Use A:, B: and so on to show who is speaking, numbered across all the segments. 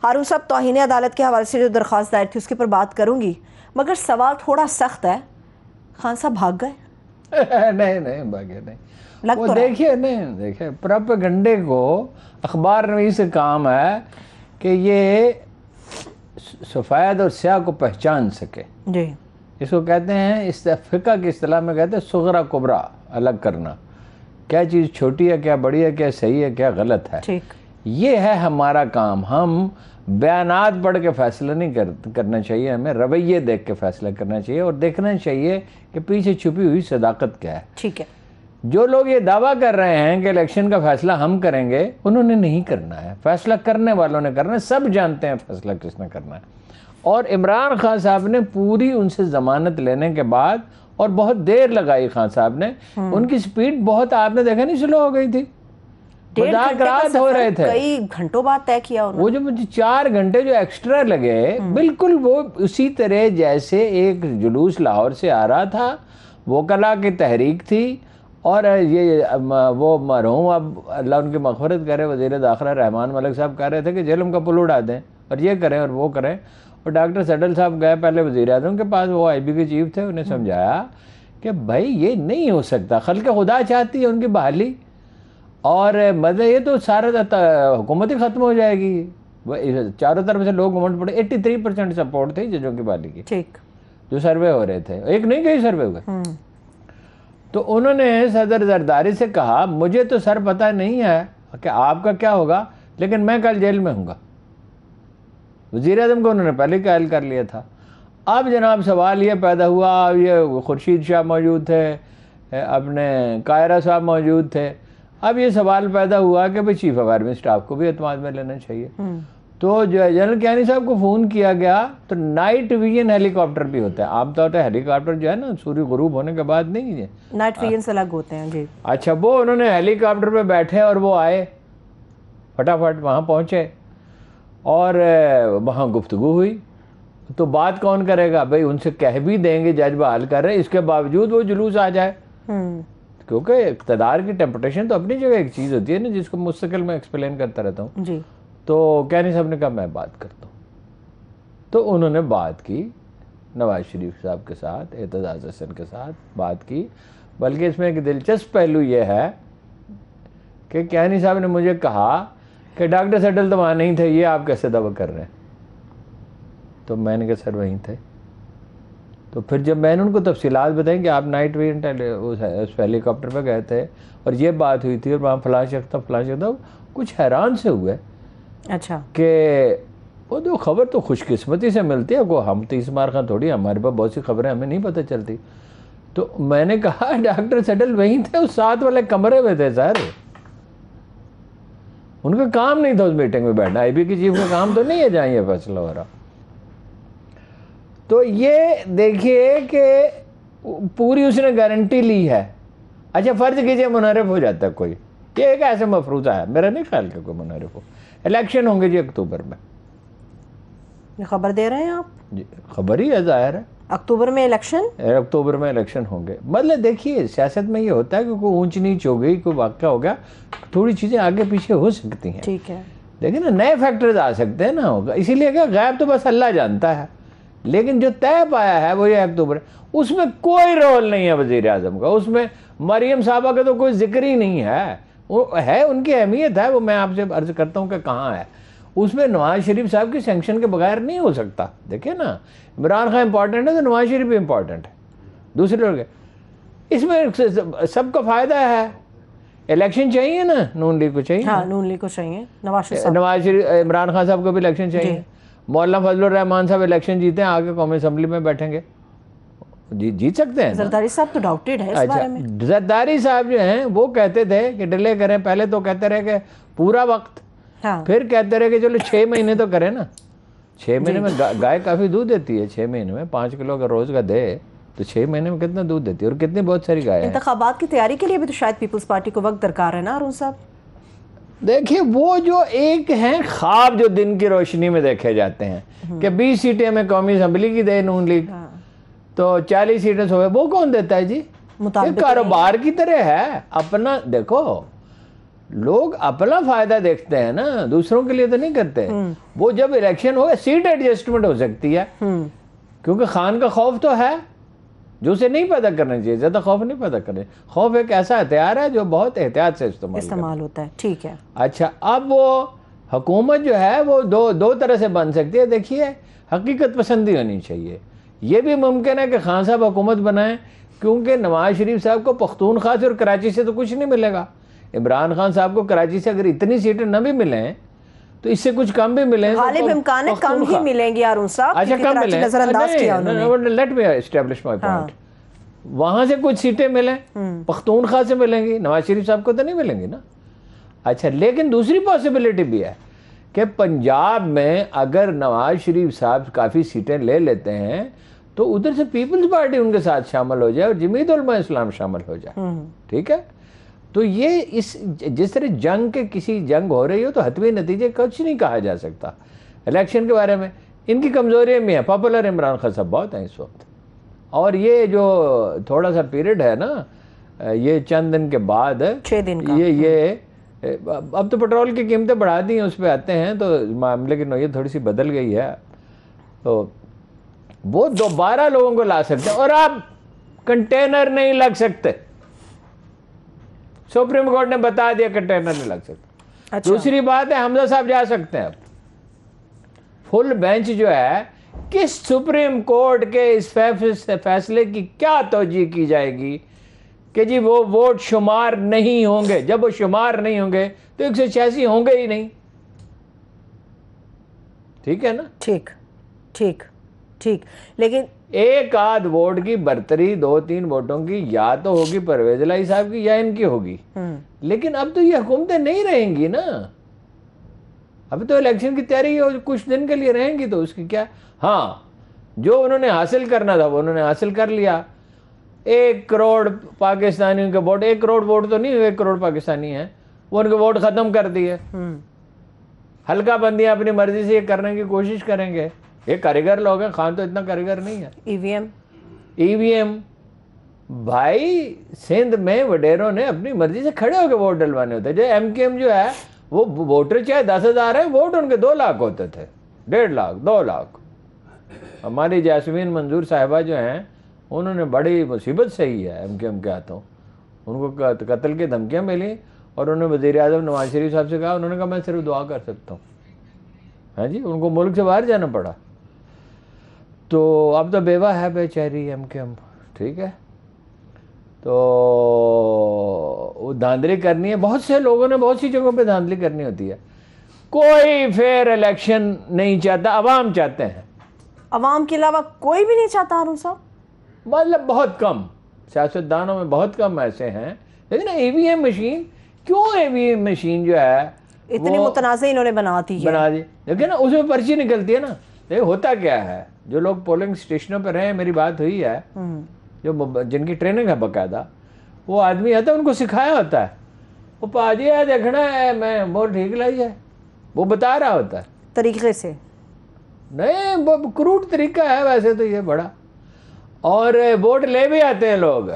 A: ہارون صاحب توہین عدالت کے حوالے سے جو درخواست دائر تھی اس کے پر بات کروں گی، مگر سوال تھوڑا سخت ہے، خان صاحب بھاگ گئے؟
B: نہیں بھاگے نہیں، وہ دیکھیے پروپیگنڈے کو اخبار نویس سے کام ہے کہ یہ سفید اور سیاہ کو پہچان سکے.
A: جی
B: اس کو کہتے ہیں فقہ کی اصطلاح میں کہتے ہیں صغرا کبرا، الگ کرنا، کیا چیز چھوٹی ہے، کیا بڑی ہے، کیا صحیح ہے، کیا غلط ہے.
A: ٹھیک،
B: یہ ہے ہمارا کام. ہم بیانات پڑھ کے فیصلہ نہیں کرنا چاہیے، ہمیں رویے دیکھ کے فیصلہ کرنا چاہیے اور دیکھنا چاہیے کہ پیچھے چھپی ہوئی صداقت کیا ہے.
A: ٹھیک ہے.
B: جو لوگ یہ دعویٰ کر رہے ہیں کہ الیکشن کا فیصلہ ہم کریں گے، انہوں نے نہیں کرنا ہے، فیصلہ کرنے والوں نے کرنا ہے. سب جانتے ہیں فیصلہ کس نے کرنا ہے. اور عمران خان صاحب نے پوری ان سے ضمانت لینے کے بعد، اور بہت دیر لگائی خان صاحب نے، ان کی سپیڈ بہت، آپ نے دیکھا نہیں، سلو ہو گئی تھی، مذاکرات ہو رہے تھے،
A: کئی گھنٹوں بعد طے کیا انہوں نے.
B: وہ جو مجھے 4 گھنٹے جو ایکسٹرا لگے، بالکل وہ اسی طرح جیسے ایک جلوس لاہور سے آ رہا تھا، وکلا کی تحریک تھی، اور یہ وہ مرحوم، اب اللہ ان کی مغفرت کرے، وزیر داخلہ رحمان ملک صاحب کہہ رہے تھے کہ جہلم کا پل اڑا دیں اور یہ کریں اور وہ کریں. اور ڈاکٹر سڈل صاحب گئے پہلے وزیر اعظم کے پاس، وہ آئی بی کے چیف تھے، انہیں سمجھایا کہ بھائی یہ نہیں ہو سکتا، خلق خدا چاہتی ہے ان کی بحالی، اور مطلب یہ تو سارا حکومت ہی ختم ہو جائے گی. چاروں طرف سے لوگ گھمنڈ پڑے. 83% سپورٹ تھی ججوں کی بحالی کی،
A: ٹھیک،
B: جو سروے ہو رہے تھے، ایک نہیں کئی سروے ہوئے. تو انہوں نے صدر زرداری سے کہا مجھے تو سر پتہ نہیں ہے کہ آپ کا کیا ہوگا، لیکن میں کل جیل میں ہوں گا. وزیر اعظم کو انہوں نے پہلے قائل کر لیا تھا. اب جناب سوال یہ پیدا ہوا، یہ خورشید شاہ موجود تھے، اپنے قاہرہ صاحب موجود تھے. اب یہ سوال پیدا ہوا کہ بھئی چیف آف آرمی اسٹاف کو بھی اعتماد میں لینا چاہیے. تو جنرل کیانی صاحب کو فون کیا گیا، تو نائٹ ویژن ہیلی کاپٹر بھی ہوتا ہے. عام طور پہ ہیلی کاپٹر جو ہے نا سوری غروب ہونے کے بعد نہیں ہے،
A: نائٹ ویژن سے الگ ہوتے ہیں. جی
B: اچھا، وہ انہوں نے ہیلی کاپٹر پہ بیٹھے اور وہ آئے، فٹافٹ وہاں پہنچے اور وہاں گفتگو ہوئی. تو بات کون کرے گا؟ بھئی ان سے کہہ بھی دیں گے جج بحال کر رہے، اس کے باوجود وہ جلوس آ جائے، کیونکہ اقتدار کی ٹیمپٹیشن تو اپنی جگہ ایک چیز ہوتی ہے نا، جس کو مستقل میں ایکسپلین کرتا رہتا ہوں.
A: جی
B: تو کیانی صاحب نے کہا میں بات کرتا ہوں. تو انہوں نے بات کی نواز شریف صاحب کے ساتھ، اعتزاز حسن کے ساتھ بات کی. بلکہ اس میں ایک دلچسپ پہلو یہ ہے کہ کیانی صاحب نے مجھے کہا کہ ڈاکٹر سڈل تو وہاں نہیں تھے، یہ آپ کیسے دعویٰ کر رہے ہیں؟ تو میں نے کہا سر وہیں تھے. تو پھر جب میں نے ان کو تفصیلات بتائیں کہ آپ نائٹ ویژن اس ہیلی کاپٹر پہ گئے تھے اور یہ بات ہوئی تھی اور وہاں فلاں شخص تھا، کچھ حیران سے ہوئے.
A: اچھا،
B: کہ وہ تو خبر تو خوش قسمتی سے ملتی ہے، وہ ہم 30 مار خاں تھوڑی، ہمارے پاس بہت سی خبریں ہمیں نہیں پتہ چلتی. تو میں نے کہا ڈاکٹر سڈل وہیں تھے، اس ساتھ والے کمرے میں تھے سر، ان کا کام نہیں تھا اس میٹنگ میں بیٹھنا. آئی بی کی چیف کا کام تو نہیں ہے جہاں یہ فیصلہ ہو رہا. تو یہ دیکھیے کہ پوری اس نے گارنٹی لی ہے. اچھا فرض کیجئے منحرف ہو جاتا ہے کوئی، یہ ایک ایسے مفروضہ ہے، میرا نہیں خیال کہ کوئی منحرف ہو. الیکشن ہوں گے جی اکتوبر میں،
A: یہ خبر دے رہے ہیں آپ؟
B: جی خبر ہی ہے، ظاہر ہے
A: اکتوبر میں الیکشن،
B: اکتوبر میں الیکشن ہوں گے. مطلب دیکھیے سیاست میں یہ ہوتا ہے کہ کوئی اونچ نیچ ہو گئی، کوئی واقعہ ہو گیا، تھوڑی چیزیں آگے پیچھے ہو سکتی ہیں.
A: ٹھیک ہے،
B: لیکن نا نئے فیکٹرز آ سکتے ہیں نا، ہوگا. اسی لیے کہ غیب تو بس اللہ جانتا ہے، لیکن جو طے پایا ہے وہ یہ اکتوبر. اس میں کوئی رول نہیں ہے وزیر اعظم کا، اس میں مریم صاحبہ کا تو کوئی ذکر ہی نہیں ہے. وہ ہے، ان کی اہمیت ہے، وہ میں آپ سے عرض کرتا ہوں کہ کہاں ہے. اس میں نواز شریف صاحب کی سینکشن کے بغیر نہیں ہو سکتا. دیکھیں نا، عمران خان امپورٹنٹ ہے تو نواز شریف بھی امپورٹنٹ ہے، دوسرے لوگ. اس میں سب کا فائدہ ہے. الیکشن چاہیے نا، نون لیگ کو چاہیے،
A: ہاں نون لیگ کو چاہیے، نواز شریف
B: عمران خان صاحب کو بھی الیکشن چاہیے. مولانا فضل الرحمان صاحب الیکشن جیتے ہیں، آگے قومی اسمبلی میں بیٹھیں گے، جیت سکتے ہیں.
A: زرداری صاحب تو ڈاؤٹیڈ ہے اس بارے میں.
B: زرداری صاحب جو ہیں وہ کہتے تھے کہ ڈیلے کریں. پہلے تو کہتے رہے کہ پورا وقت، پھر کہتے رہے کہ چلو 6 مہینے تو کریں نا. 6 مہینے میں گائے کافی دودھ دیتی ہے. 6 مہینے میں 5 کلو اگر روز کا دے تو 6 مہینے میں کتنا دودھ دیتی ہے، اور کتنی بہت ساری گائے ہیں.
A: انتخابات کی تیاری کے لیے بھی تو شاید پیپلز پارٹی کو وقت درکار ہے نا ہارون صاحب؟
B: دیکھیے وہ جو ایک ہیں خواب جو دن کی روشنی میں دیکھے جاتے ہیں کہ 20 سیٹیں ہمیں قومی اسمبلی کی دے نون لیگ، تو 40 سیٹیں سو، وہ کون دیتا ہے جی؟ یہ کاروبار کی طرح ہے اپنا. دیکھو لوگ اپنا فائدہ دیکھتے ہیں نا, دوسروں کے لیے تو نہیں کرتے. وہ جب الیکشن ہو سیٹ ایڈجسٹمنٹ ہو سکتی ہے, کیونکہ خان کا خوف تو ہے جو اسے نہیں پیدا کرنا چاہیے, زیادہ خوف نہیں پیدا کرنا چاہیے. خوف ایک ایسا ہتھیار ہے جو بہت احتیاط سے استعمال
A: ہوتا ہے. ٹھیک ہے.
B: اچھا, اب وہ حکومت جو ہے وہ دو طرح سے بن سکتی ہے. دیکھیے, حقیقت پسندی ہونی چاہیے. یہ بھی ممکن ہے کہ خان صاحب حکومت بنائیں, کیونکہ نواز شریف صاحب کو پختونخوا سے اور کراچی سے تو کچھ نہیں ملے گا. عمران خان صاحب کو کراچی سے اگر اتنی سیٹیں نہ بھی ملیں تو اس سے کچھ کم بھی ملیں.
A: غالب امکان ہے کم ہی ملیں گی ہارون صاحب.
B: اچھا, کم ملیں.
A: نظر انداز کیا انہوں نے.
B: Let me establish my point. وہاں سے کچھ سیٹیں ملیں, پختونخوا سے ملیں گی, نواز شریف صاحب کو تو نہیں ملیں گی نا. اچھا, لیکن دوسری پاسبلٹی بھی ہے کہ پنجاب میں اگر نواز شریف صاحب کافی سیٹیں لے لیتے ہیں تو ادھر سے پیپلز پارٹی ان کے ساتھ شامل ہو جائے اور جمعیت علماء اسلام شامل ہو جائے. ٹھیک ہے, تو یہ جس طرح جنگ کے کسی جنگ ہو رہی ہو تو حتمی نتیجے کچھ نہیں کہا جا سکتا. الیکشن کے بارے میں ان کی کمزوریاں بھی ہیں. پاپولر عمران خان صاحب بہت ہیں اس وقت, اور یہ جو تھوڑا سا پیریڈ ہے نا, یہ چند دن کے بعد
A: 6 دن کا,
B: یہ اب تو پٹرول کی قیمتیں بڑھا دی ہیں, اس پہ آتے ہیں تو معاملے کی نوعیت تھوڑی سی بدل گئی ہے, تو وہ دوبارہ لوگوں کو لا سکتے ہیں. اور اب کنٹینر نہیں لگ سکتے, سپریم کورٹ نے بتا دیا کنٹینر نہیں لگ سکتے. دوسری بات ہے حمزہ صاحب جا سکتے ہیں. اب فل بینچ جو ہے, کس سپریم کورٹ کے اس فیصلے کی کیا توجہ کی جائے گی کہ جی وہ ووٹ شمار نہیں ہوں گے. جب وہ شمار نہیں ہوں گے تو 186 ہوں گے ہی نہیں. ٹھیک ہے نا.
A: ٹھیک ٹھیک ٹھیک. لیکن
B: ایک آدھ ووٹ کی برتری 2-3 ووٹوں کی یا تو ہوگی پرویز الہی صاحب کی یا ان کی ہوگی, لیکن اب تو یہ حکومتیں نہیں رہیں گی نا. اب تو الیکشن کی تیاری کچھ دن کے لیے رہیں گی تو اس کی کیا. ہاں, جو انہوں نے حاصل کرنا تھا وہ انہوں نے حاصل کر لیا. 1 کروڑ پاکستانیوں کے ووٹ, 1 کروڑ ووٹ تو نہیں, 1 کروڑ پاکستانی ہیں, وہ ان کے ووٹ ختم کر دیے. ہلکا بندیاں اپنی مرضی سے یہ کرنے کی کوشش کریں گے. یہ کاریگر لوگ ہیں, خان تو اتنا کاریگر نہیں ہے. ای وی ایم بھائی سندھ میں وڈیروں نے اپنی مرضی سے کھڑے ہو کے ووٹ ڈلوانے ہوتے. جو ایم کے ایم جو ہے وہ ووٹر چاہے 10,000 ہیں, ووٹ ان کے 2 لاکھ ہوتے تھے, 1.5 لاکھ 2 لاکھ. ہماری جاسمین منظور صاحبہ جو ہیں انہوں نے بڑی مصیبت سہی ہے ایم کے ایم کے ہاتھوں. ان کو قتل کی دھمکیاں ملی اور انہوں نے وزیر اعظم نواز شریف صاحب سے کہا, انہوں نے کہا میں صرف دعا کر سکتا ہوں. ہاں جی, ان کو ملک سے باہر جانا پڑا. تو اب تو بیوہ ہے بیچاری ایم کے ایم. ٹھیک ہے, تو وہ دھاندلی کرنی ہے. بہت سے لوگوں نے بہت سی جگہوں پہ دھاندلی کرنی ہوتی ہے. کوئی فیئر الیکشن نہیں چاہتا, عوام چاہتے ہیں.
A: عوام کے علاوہ کوئی بھی نہیں چاہتا ہارون صاحب.
B: مطلب بہت کم سیاستدانوں میں بہت کم ایسے ہیں. لیکن ای وی ایم مشین, کیوں ای وی ایم مشین جو ہے
A: اتنی متنازع انہوں نے بنا دی.
B: لیکن اس میں پرچی نکلتی ہے نا. دیکھ ہوتا کیا ہے, جو لوگ پولنگ اسٹیشنوں پہ رہے ہیں, میری بات ہوئی ہے, جو جن کی ٹریننگ ہے باقاعدہ, وہ آدمی آتا ہے, ان کو سکھایا ہوتا ہے. وہ پاجی ہے دیکھنا ہے میں ووٹ ٹھیک لائی ہے, وہ بتا رہا ہوتا ہے
A: طریقے سے.
B: نہیں, وہ کروٹ طریقہ ہے ویسے تو یہ بڑا. اور ووٹ لے بھی آتے ہیں لوگ,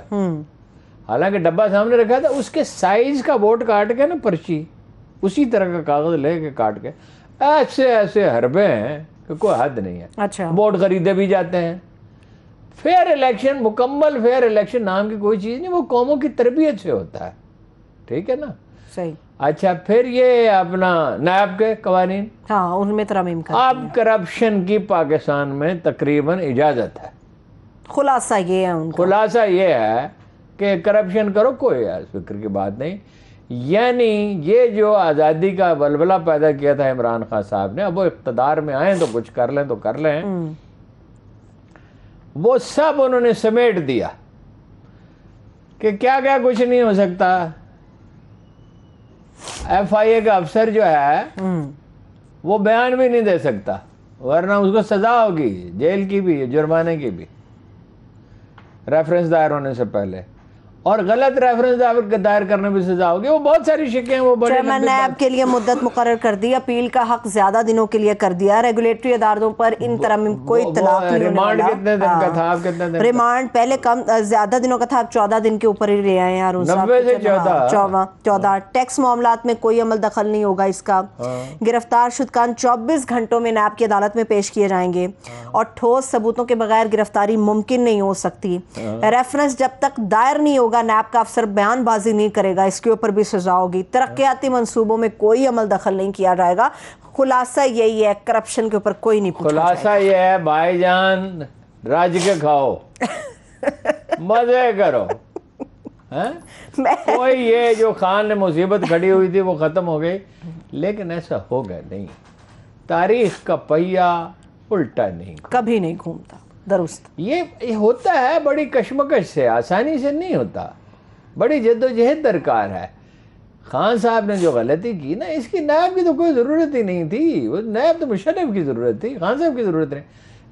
B: حالانکہ ڈبہ سامنے رکھا تھا, اس کے سائز کا ووٹ کاٹ کے نا پرچی, اسی طرح کا کاغذ لے کے کاٹ کے, ایسے ایسے حربے ہیں کہ کوئی حد نہیں ہے.
A: اچھا,
B: ووٹ خریدے بھی جاتے ہیں. فیئر الیکشن, مکمل فیئر الیکشن نام کی کوئی چیز نہیں, وہ قوموں کی تربیت سے ہوتا ہے. ٹھیک ہے نا.
A: صحیح.
B: اچھا, پھر یہ اپنا نیب کے قوانین,
A: ہاں ان میں ترمیم کرتے ہیں.
B: اب کرپشن کی پاکستان میں تقریباً اجازت ہے.
A: خلاصہ یہ ہے ان کا,
B: خلاصہ یہ ہے کہ کرپشن کرو, کوئی فکر کی بات نہیں. یعنی یہ جو آزادی کا ولولہ پیدا کیا تھا عمران خان صاحب نے, اب وہ اقتدار میں آئیں تو کچھ کر لیں تو کر لیں, وہ سب انہوں نے سمیٹ دیا کہ کیا کیا کچھ نہیں ہو سکتا. ایف آئی اے کا افسر جو ہے وہ بیان بھی نہیں دے سکتا, ورنہ اس کو سزا ہوگی, جیل کی بھی جرمانے کی بھی, ریفرنس دائر ہونے سے پہلے. اور غلط ریفرنس دائر کرنے میں سزا ہوگی. وہ بہت ساری شکیں ہیں, وہ بڑے
A: چیئرمین نیب کے لیے مدت مقرر کر دی, اپیل کا حق زیادہ دنوں کے لیے کر دیا, ریگولیٹری اداروں پر ان ترامیم کوئی اطلاق نہیں ہونے والا.
B: ریمانڈ کتنے دن کا تھا, آپ کتنے دن؟
A: ریمانڈ پہلے کم زیادہ دنوں کا تھا, اب 14 دن کے اوپر ہی رہے ہیں یار.
B: 90 سے
A: 14. ٹیکس معاملات میں کوئی عمل دخل نہیں ہوگا اس کا. گرفتار شدگان 24 گھنٹوں میں نیب کی عدالت میں پیش کیے جائیں گے اور ٹھوس ثبوتوں کے بغیر گرفتاری ممکن نہیں ہو سکتی. ریفرنس جب تک دائر نہیں ہوگا نیب کا افسر بیان بازی نہیں کرے گا, اس کے اوپر بھی سزا ہوگی. ترقیاتی منصوبوں میں کوئی عمل دخل نہیں کیا جائے گا. خلاصہ یہی ہے, کرپشن کے اوپر کوئی نہیں پوچھا جائے گا.
B: خلاصہ یہ ہے بھائی جان, راج کے کھاؤ, مزے کرو. کوئی یہ جو خان نے مصیبت کھڑی ہوئی تھی وہ ختم ہو گئی, لیکن ایسا ہوگا نہیں. تاریخ کا پہیہ الٹا نہیں,
A: کبھی نہیں گھومتا. درست,
B: یہ ہوتا ہے بڑی کشمکش سے, آسانی سے نہیں ہوتا, بڑی جد و جہد درکار ہے. خان صاحب نے جو غلطی کی نا, اس کی نیب کی تو کوئی ضرورت ہی نہیں تھی. وہ نیب تو مشرف کی ضرورت تھی, خان صاحب کی ضرورت نہیں.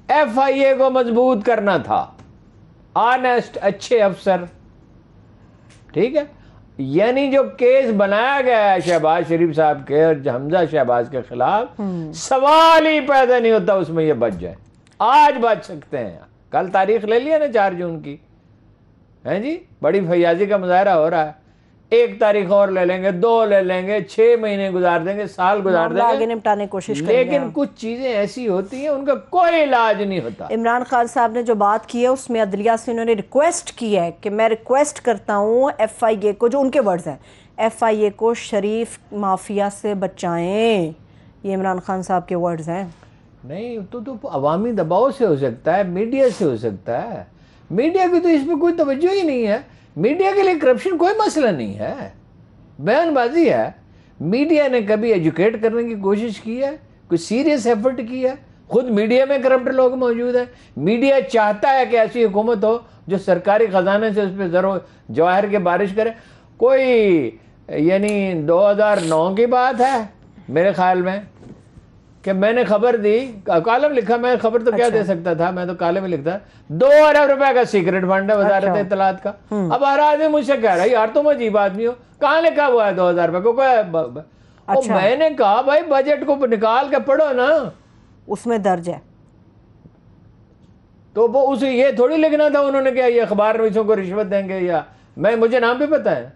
B: ایف آئی اے کو مضبوط کرنا تھا, آنیسٹ اچھے افسر, ٹھیک ہے. یعنی جو کیس بنایا گیا ہے شہباز شریف صاحب کے اور حمزہ شہباز کے خلاف, سوال ہی پیدا نہیں ہوتا اس میں یہ بچ جائے. آج بچ سکتے ہیں, کل تاریخ لے لیا نا 4 جون کی, ہیں جی, بڑی فیاضی کا مظاہرہ ہو رہا ہے. 1 تاریخ اور لے لیں گے, 2 لے لیں گے, 6 مہینے گزار دیں گے, سال گزار دیں گے,
A: آگے نپٹانے کی کوشش کریں گے.
B: لیکن کچھ چیزیں ایسی ہوتی ہیں ان کا کوئی علاج نہیں ہوتا.
A: عمران خان صاحب نے جو بات کی ہے اس میں عدلیہ سے انہوں نے ریکویسٹ کی ہے کہ میں ریکویسٹ کرتا ہوں ایف آئی اے کو, جو ان کے ورڈز ہیں, ایف آئی اے کو شریف مافیا سے بچائیں. یہ عمران خان صاحب کے ورڈز ہیں.
B: نہیں تو عوامی دباؤ سے ہو سکتا ہے, میڈیا سے ہو سکتا ہے. میڈیا کی تو اس میں کوئی توجہ ہی نہیں ہے. میڈیا کے لیے کرپشن کوئی مسئلہ نہیں ہے, بیان بازی ہے. میڈیا نے کبھی ایجوکیٹ کرنے کی کوشش کی ہے, کوئی سیریس ایفرٹ کی ہے؟ خود میڈیا میں کرپٹ لوگ موجود ہیں. میڈیا چاہتا ہے کہ ایسی حکومت ہو جو سرکاری خزانے سے اس پہ زر و جواہر کی بارش کرے. کوئی یعنی 2009 کی بات ہے میرے خیال میں کہ میں نے خبر دی, کالم لکھا, میں خبر تو کیا دے سکتا تھا, میں تو کالم ہی لکھتا. 2 ارب روپے کا سیکرٹ فنڈ ہے وزارت اطلاعات کا. اب ہر آدمی مجھ سے کہہ رہا ہے یار تم عجیب آدمی ہو, کہاں لکھا ہوا ہے 2000 روپے کو؟ میں نے کہا بھائی بجٹ کو نکال کے پڑھو نا,
A: اس میں درج ہے.
B: تو وہ اسے یہ تھوڑی لکھنا تھا انہوں نے کہ یہ اخبار نویسوں کو رشوت دیں گے, یا مجھے نام بھی پتہ ہے.